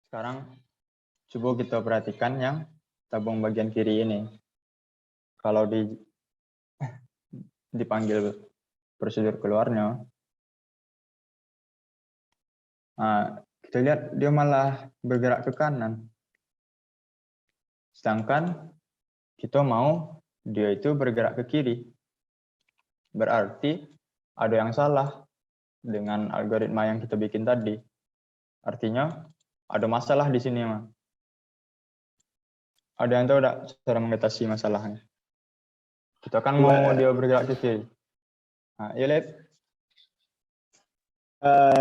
Sekarang coba kita perhatikan yang tabung bagian kiri ini. Kalau dipanggil prosedur keluarnya, nah, kita lihat dia malah bergerak ke kanan. Sedangkan kita mau dia itu bergerak ke kiri. Berarti ada yang salah dengan algoritma yang kita bikin tadi. Artinya ada masalah di sini, Mas. Ada yang tahu tidak cara mengatasi masalahnya? Kita kan mau dia bergerak ke kiri. Nah, ya lihat.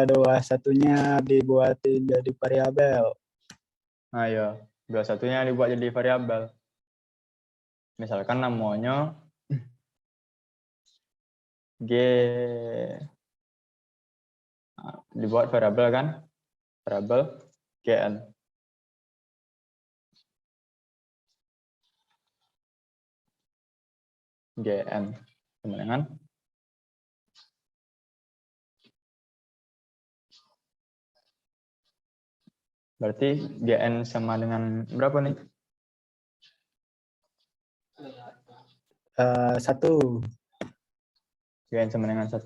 Dua satunya dibuatin jadi variabel. Nah, ya. Dua satunya dibuat jadi variabel. Misalkan namanya G. Nah, dibuat variabel kan? Variabel GN. GN. Sama dengan berarti GN sama dengan berapa nih? 1. GN sama dengan 1.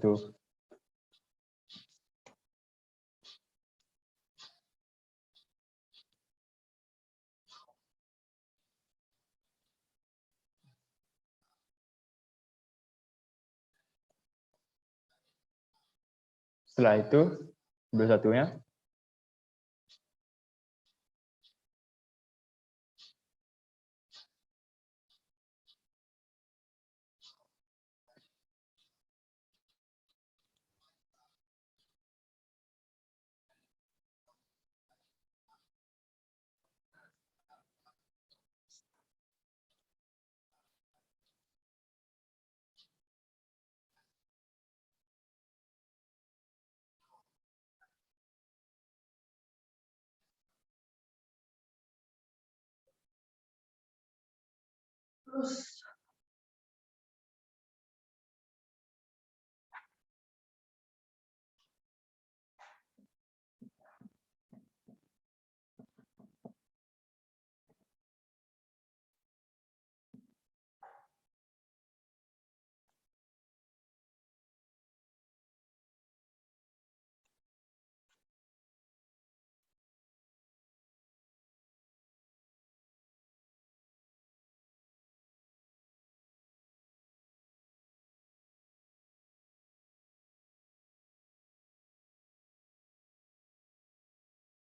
Setelah itu, dua satunya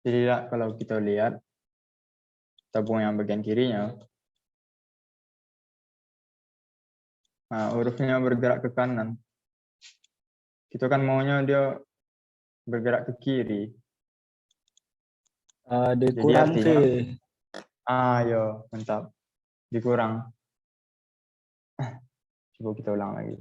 jadi kalau kita lihat tabung yang bagian kirinya, nah hurufnya bergerak ke kanan. Kita kan maunya dia bergerak ke kiri. Dikurang Jadi sih. yo mantap. Dikurang. Coba kita ulang lagi.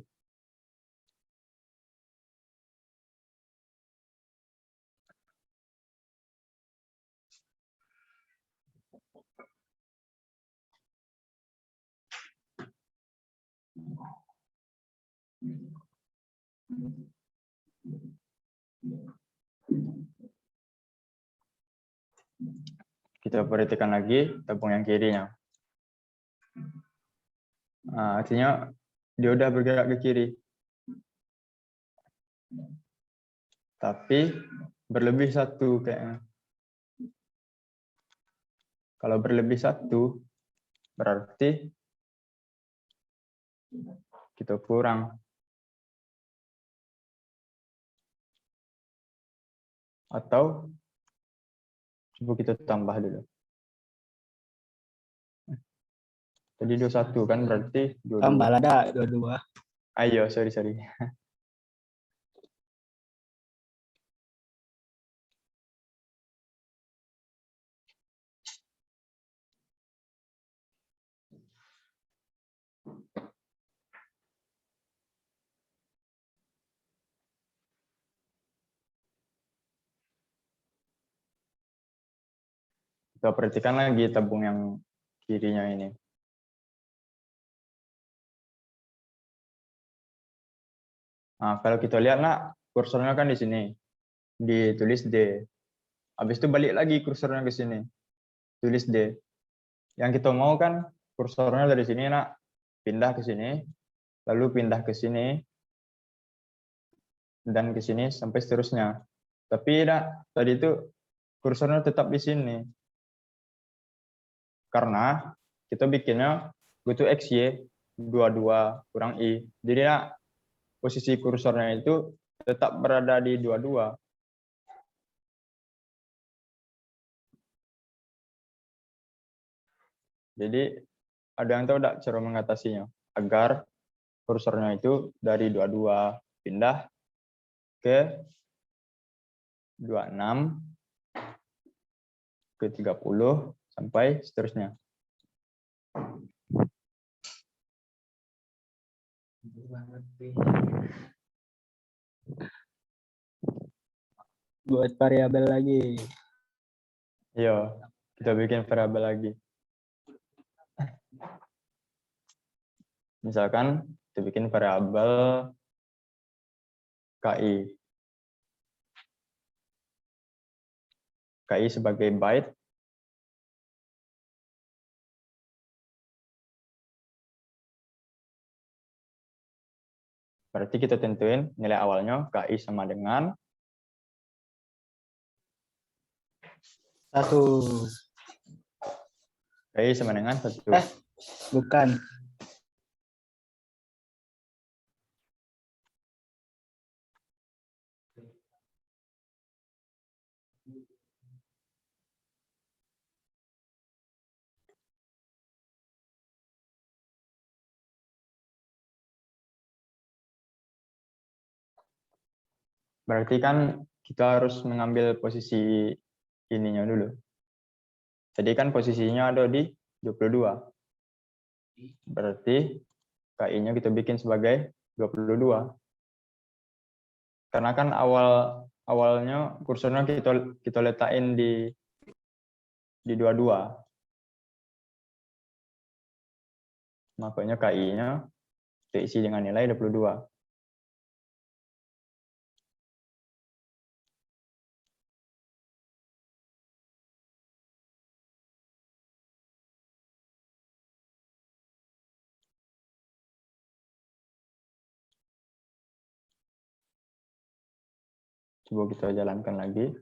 Kita perhatikan lagi tabung yang kirinya. Nah, artinya dia udah bergerak ke kiri. Tapi berlebih 1 kayaknya. Kalau berlebih 1 berarti kita kurang. Atau coba kita tambah dulu. Jadi 21 kan berarti 22. Tambah ada 22. Ayo, sorry. Kita perhatikan lagi tabung yang kirinya ini. Nah, kalau kita lihat, kursornya kan di sini. Ditulis D. Habis itu balik lagi kursornya ke sini. Tulis D. Yang kita mau kan kursornya dari sini nak pindah ke sini, lalu pindah ke sini, dan ke sini sampai seterusnya. Tapi nak tadi itu kursornya tetap di sini. Karena kita bikinnya butuh X, Y, 22 kurang I. Jadi nak posisi kursornya itu tetap berada di 22. Jadi ada yang tahu tidak cara mengatasinya? Agar kursornya itu dari 22 pindah ke 26, ke 30, sampai seterusnya. Buat variabel lagi. Iya, kita bikin variabel lagi. Misalkan kita bikin variabel KI. KI sebagai byte. Berarti kita tentuin nilai awalnya KI sama dengan 1. KI sama dengan 1. Bukan. Berarti kan kita harus mengambil posisi ininya dulu. Tadi kan posisinya ada di 22. Berarti KI-nya kita bikin sebagai 22. Karena kan awalnya kursornya kita letakin di 22. Makanya KI-nya kita isi dengan nilai 22. Coba kita jalankan lagi.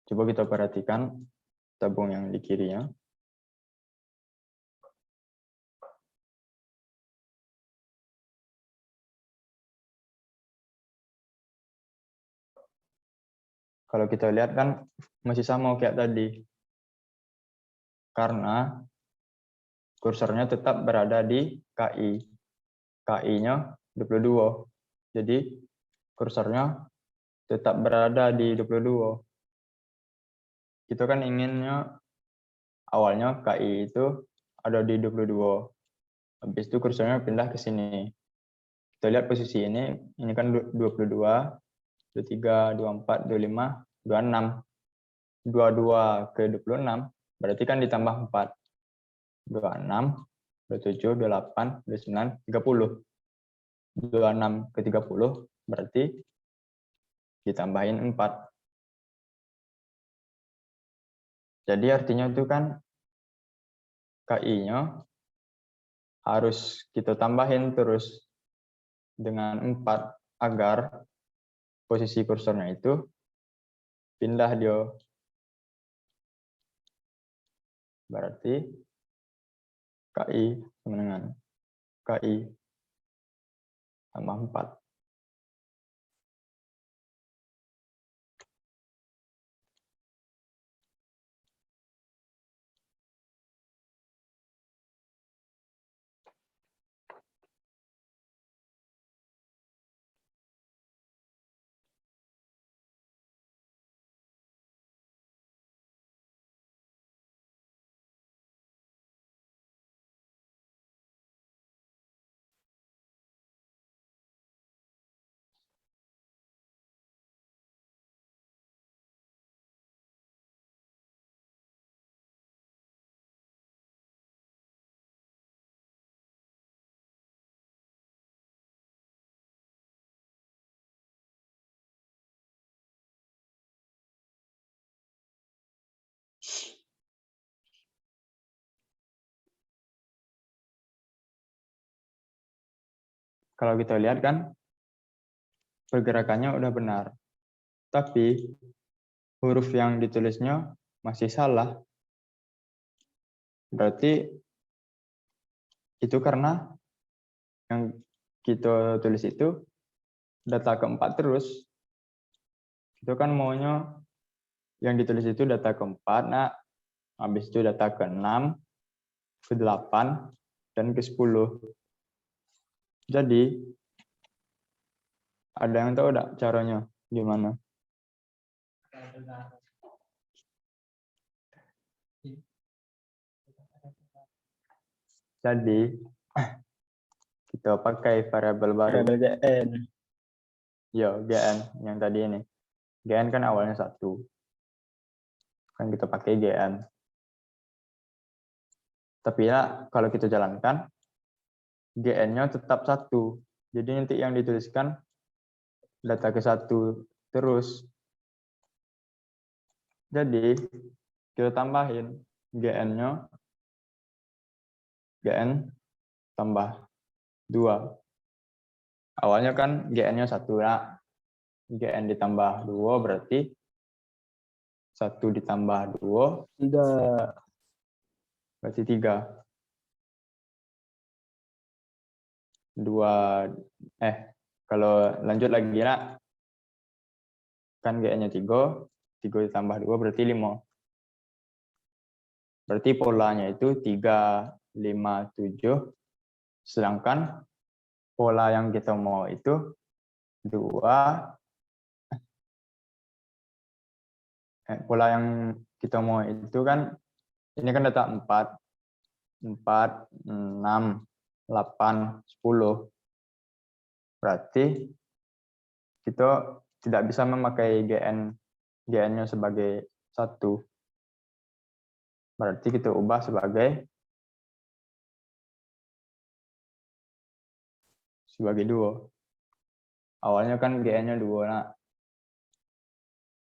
Coba kita perhatikan tabung yang di kirinya. Kalau kita lihat kan masih sama kayak tadi. Karena kursornya tetap berada di KI. KI-nya 22. Jadi kursornya tetap berada di 22. Kita kan inginnya awalnya KI itu ada di 22. Habis itu kursornya pindah ke sini. Kita lihat posisi ini kan 22, 23, 24, 25, 26. 22 ke 26, berarti kan ditambah 4. 26, 27, 28, 29, 30. 26 ke 30, berarti ditambahin 4. Jadi artinya itu kan KI-nya harus kita tambahin terus dengan 4 agar posisi kursornya itu pindah dia. Berarti KI sama dengan KI tambah 4. kalau kita lihat kan pergerakannya udah benar. Tapi huruf yang ditulisnya masih salah. Berarti itu karena yang kita tulis itu data keempat terus. Itu kan maunya yang ditulis itu data keempat, nah habis itu data ke-6, ke-8, dan ke-10. Jadi, ada yang tahu enggak caranya gimana? Jadi, kita pakai variabel baru. Variabel GN. Yo, GN yang tadi ini. GN kan awalnya 1. Kan kita pakai GN. Tapi ya, kalau kita jalankan, GN-nya tetap 1. Jadi nanti yang dituliskan data ke-1 terus. Jadi, kita tambahin GN-nya, GN tambah 2. Awalnya kan GN-nya 1, nah GN ditambah 2 berarti 1 ditambah 2 3. berarti 3. 2, kalau lanjut lagi nak, kan GN-nya 3, 3 ditambah 2 berarti 5. Berarti polanya itu 3, 5, 7, sedangkan pola yang kita mau itu 2, pola yang kita mau itu kan, ini kan data 4, 6, 8, 10. Berarti kita tidak bisa memakai GN-nya sebagai 1. Berarti kita ubah sebagai 2. Awalnya kan GN-nya 2, nah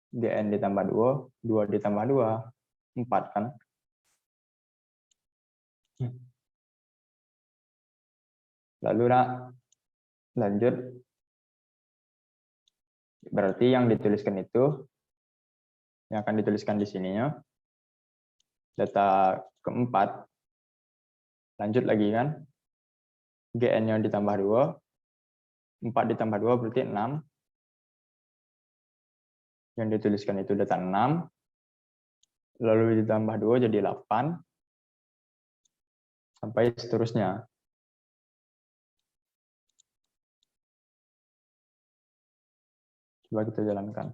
GN ditambah 2, 2 ditambah 2, 4 kan. Lalu nak lanjut, berarti yang dituliskan itu, yang akan dituliskan di sininya, data keempat, lanjut lagi kan, GN-nya ditambah 2, 4 ditambah 2 berarti 6, yang dituliskan itu data 6, lalu ditambah 2 jadi 8, sampai seterusnya. Coba kita jalankan.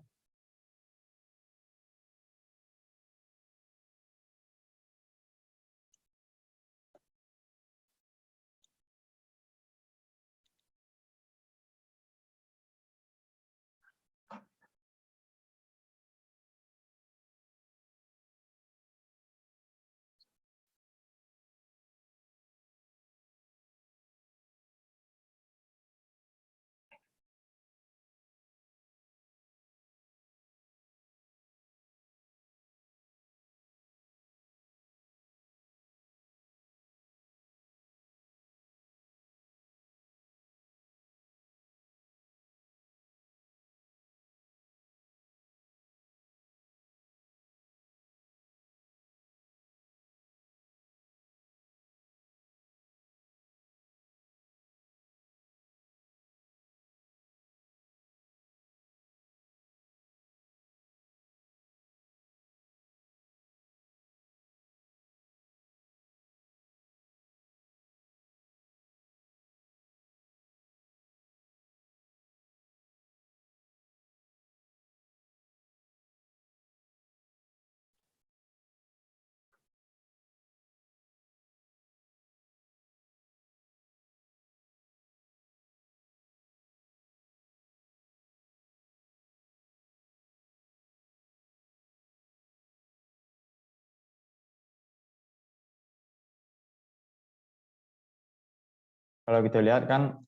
Kalau kita lihat kan,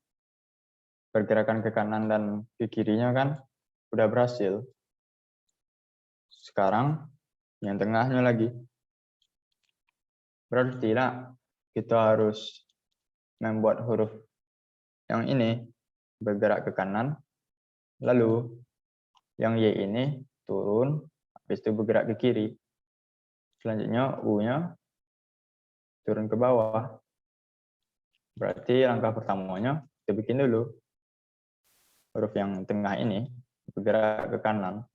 pergerakan ke kanan dan ke kirinya kan udah berhasil. Sekarang yang tengahnya lagi. Berarti lah kita harus membuat huruf yang ini bergerak ke kanan, lalu yang Y ini turun, habis itu bergerak ke kiri. Selanjutnya U-nya turun ke bawah. Berarti langkah pertamanya kita bikin dulu huruf yang tengah ini bergerak ke kanan.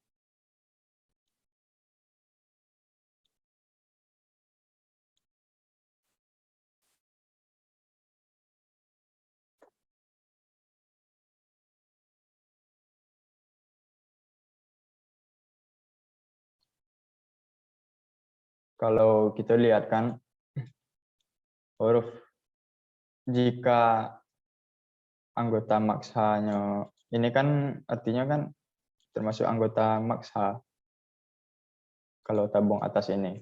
Kalau kita lihat kan huruf jika anggota maksanya ini kan artinya kan termasuk anggota maksa kalau tabung atas ini.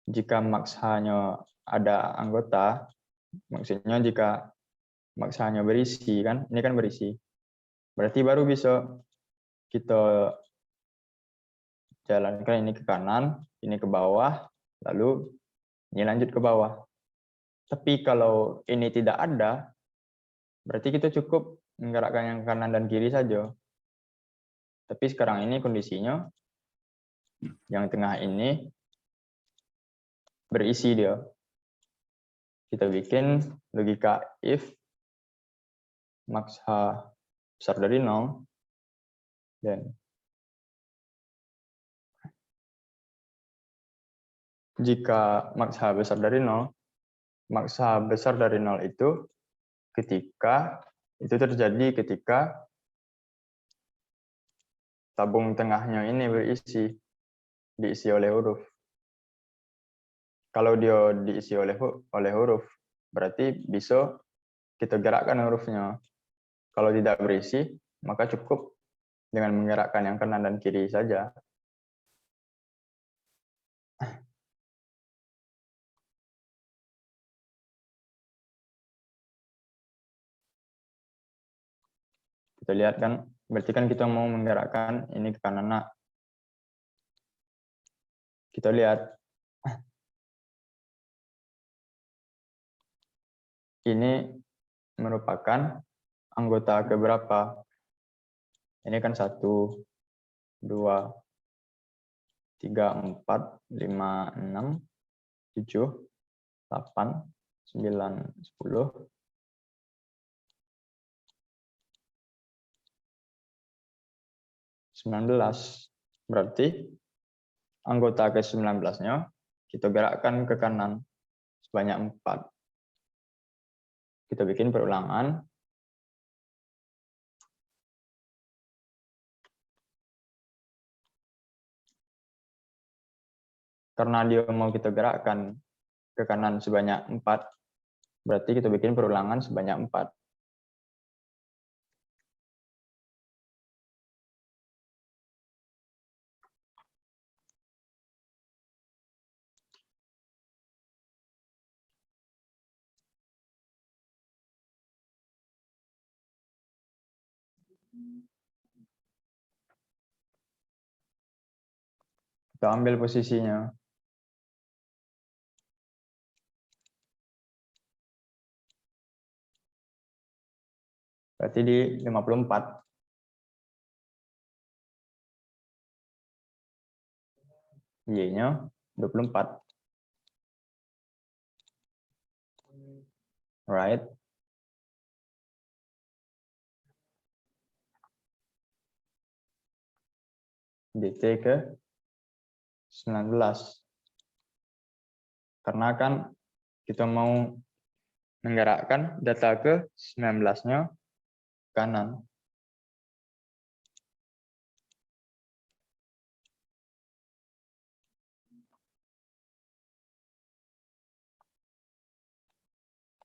Jika maksanya ada anggota, maksudnya jika maksanya berisi kan, ini kan berisi. Berarti baru bisa kita jalankan ini ke kanan, ini ke bawah, lalu ini lanjut ke bawah. Tapi kalau ini tidak ada, berarti kita cukup menggerakkan yang kanan dan kiri saja. Tapi sekarang ini kondisinya yang tengah ini berisi dia. Kita bikin logika if max H besar dari 0 dan jika max H besar dari 0, max H besar dari 0 itu terjadi ketika tabung tengahnya ini diisi oleh huruf. Kalau dia diisi oleh huruf, berarti bisa kita gerakkan hurufnya. Kalau tidak berisi, maka cukup dengan menggerakkan yang kanan dan kiri saja. Kita lihat kan, berarti kan kita mau menggerakkan ini ke kanan. Nah, kita lihat ini merupakan anggota keberapa? Ini kan 1, 2, 3, 4, 5, 6, 7, 8, 9, 10, 19. Berarti anggota ke-19-nya kita gerakkan ke kanan sebanyak 4. Kita bikin perulangan. Karena dia mau kita gerakkan ke kanan sebanyak 4, berarti kita bikin perulangan sebanyak 4. Kita ambil posisinya. Berarti di 54. Y-nya 24. Right. DT ke 19. Karena kan kita mau menggerakkan data ke 19-nya kanan.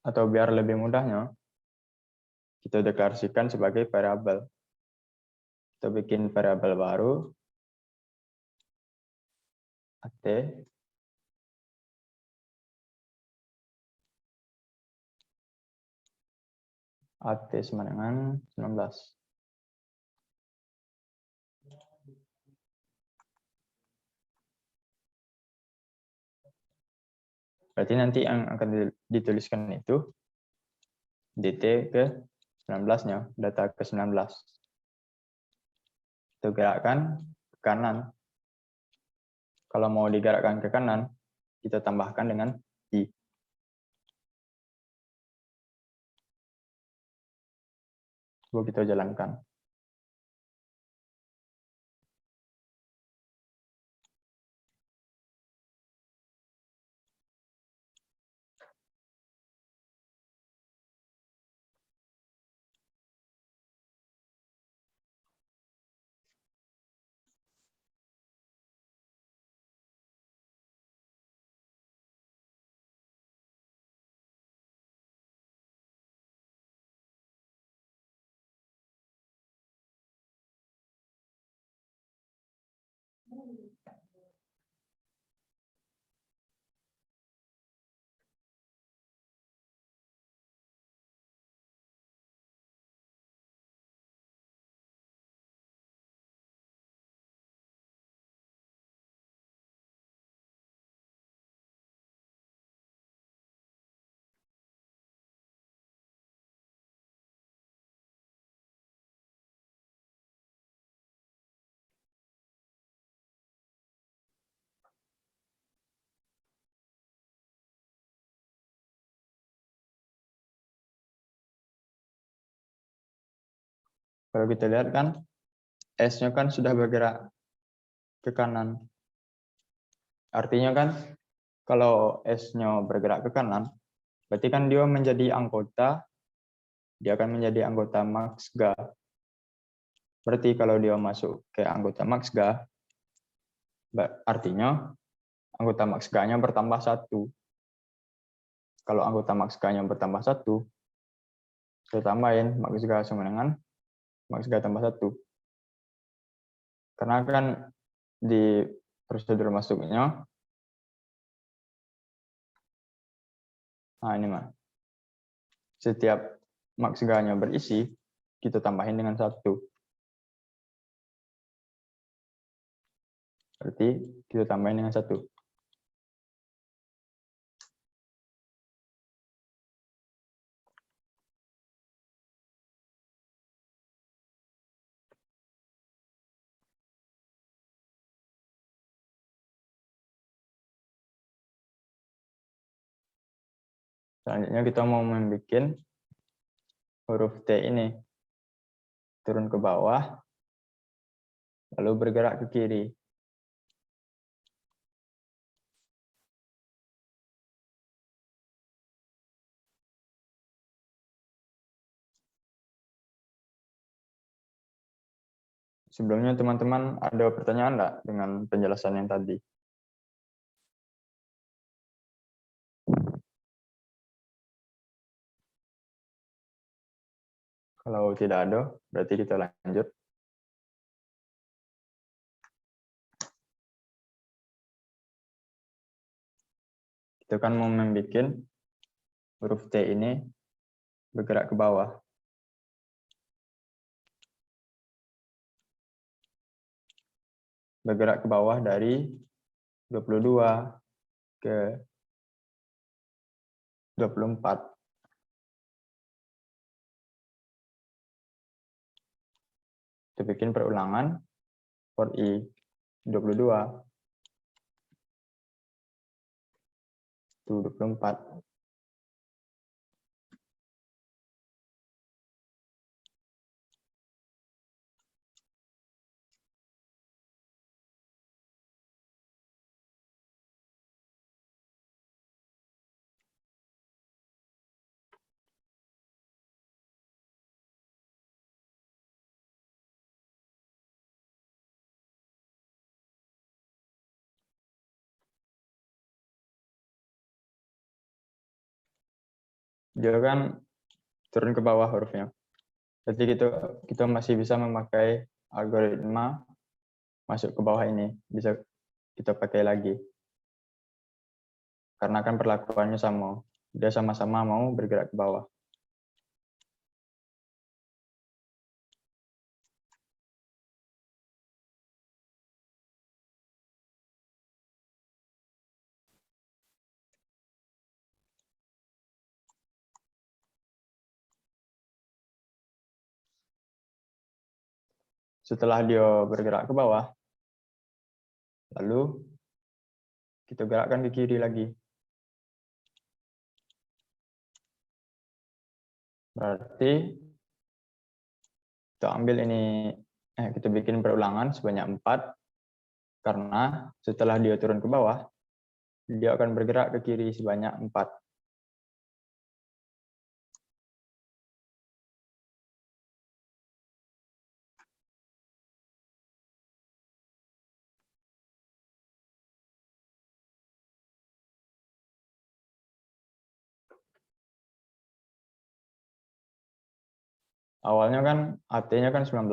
Atau biar lebih mudahnya, kita deklarasikan sebagai variabel. Kita bikin variabel baru, AT, AT sama dengan 19. Berarti nanti yang akan dituliskan itu dt ke 19-nya, data ke 19. Itu gerakan ke kanan. Kalau mau digerakkan ke kanan, kita tambahkan dengan I. Coba kita jalankan. Kalau kita lihat kan, S-nya kan sudah bergerak ke kanan. Artinya kan, kalau S-nya bergerak ke kanan, berarti kan dia menjadi anggota, dia akan menjadi anggota Maxga. Berarti kalau dia masuk ke anggota Maxga, artinya anggota Maxga-nya bertambah 1. Kalau anggota Maxga-nya bertambah 1, kita tambahin Maxga sama dengan Maxga tambah 1. Karena kan di prosedur masuknya, nah ini mah, setiap Maxga-nya berisi, kita tambahin dengan 1. Berarti kita tambahin dengan 1. Selanjutnya kita mau membuat huruf T ini turun ke bawah, lalu bergerak ke kiri. Sebelumnya teman-teman ada pertanyaan enggak dengan penjelasan yang tadi? Kalau tidak ada, berarti kita lanjut. Kita kan mau membuat huruf T ini bergerak ke bawah. Bergerak ke bawah dari 22 ke 24. Kita bikin perulangan for I 22 to 24. Dia kan turun ke bawah hurufnya. Berarti kita masih bisa memakai algoritma masuk ke bawah ini. Bisa kita pakai lagi. Karena kan perlakuannya sama. Dia sama-sama mau bergerak ke bawah. setelah dia bergerak ke bawah, lalu kita gerakkan ke kiri lagi. Berarti kita ambil ini, kita bikin perulangan sebanyak 4, karena setelah dia turun ke bawah, dia akan bergerak ke kiri sebanyak 4. Awalnya kan AT-nya kan 19.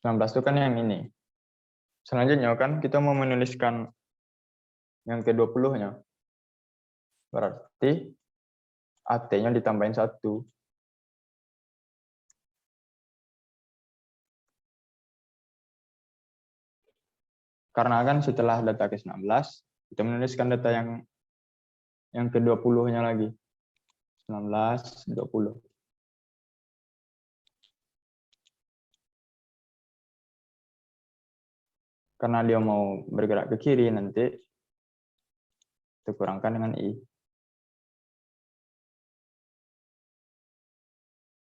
19 itu kan yang ini. Selanjutnya kan kita mau menuliskan yang ke-20-nya. Berarti AT-nya ditambahin 1. Karena kan setelah data ke-19, kita menuliskan data yang ke-20-nya lagi. 19, 20. Karena dia mau bergerak ke kiri, nanti kita kurangkan dengan I.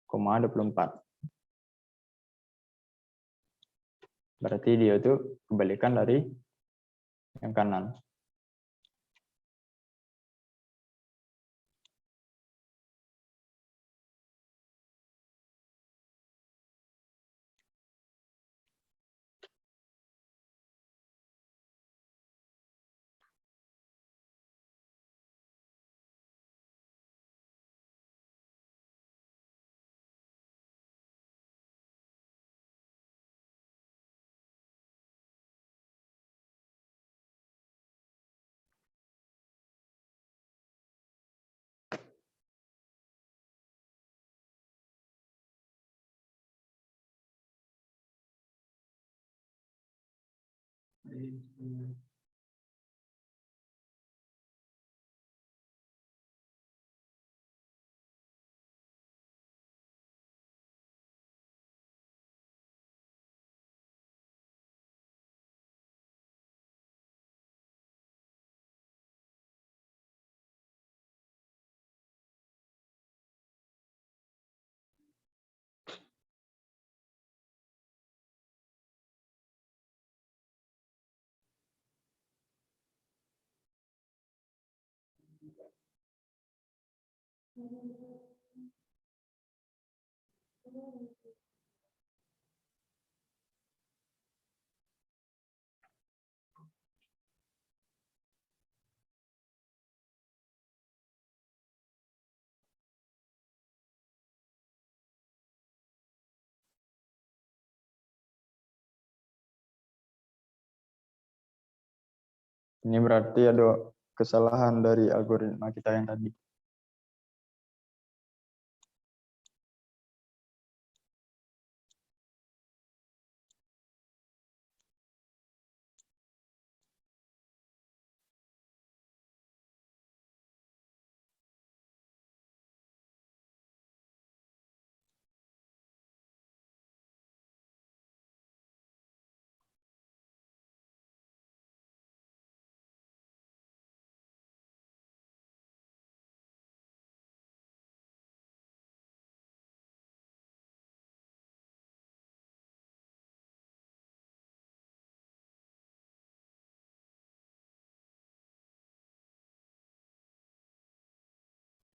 Koma 24. Berarti dia itu kebalikan dari yang kanan. Ini berarti ada kesalahan dari algoritma kita yang tadi.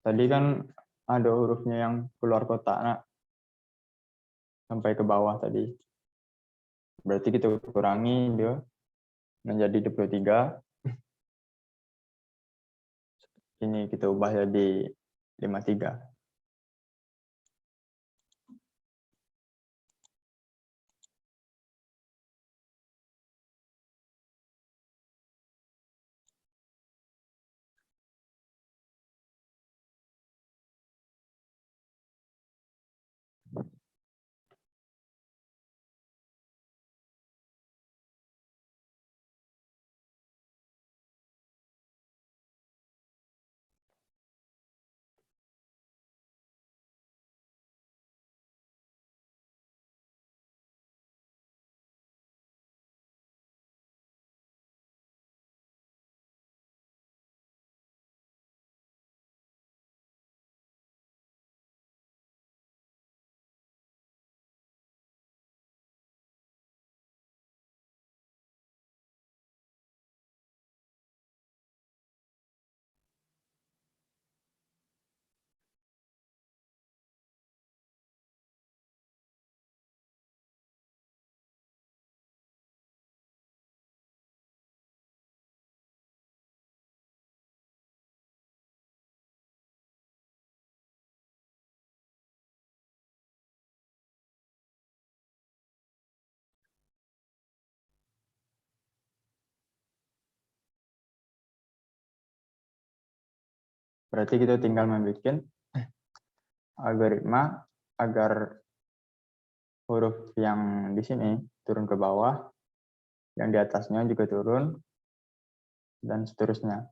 Tadi kan ada hurufnya yang keluar kotak, nak, sampai ke bawah tadi. Berarti kita kurangi dia menjadi 23. Ini kita ubah jadi 53. Berarti kita tinggal membuat algoritma agar huruf yang di sini turun ke bawah, yang di atasnya juga turun, dan seterusnya.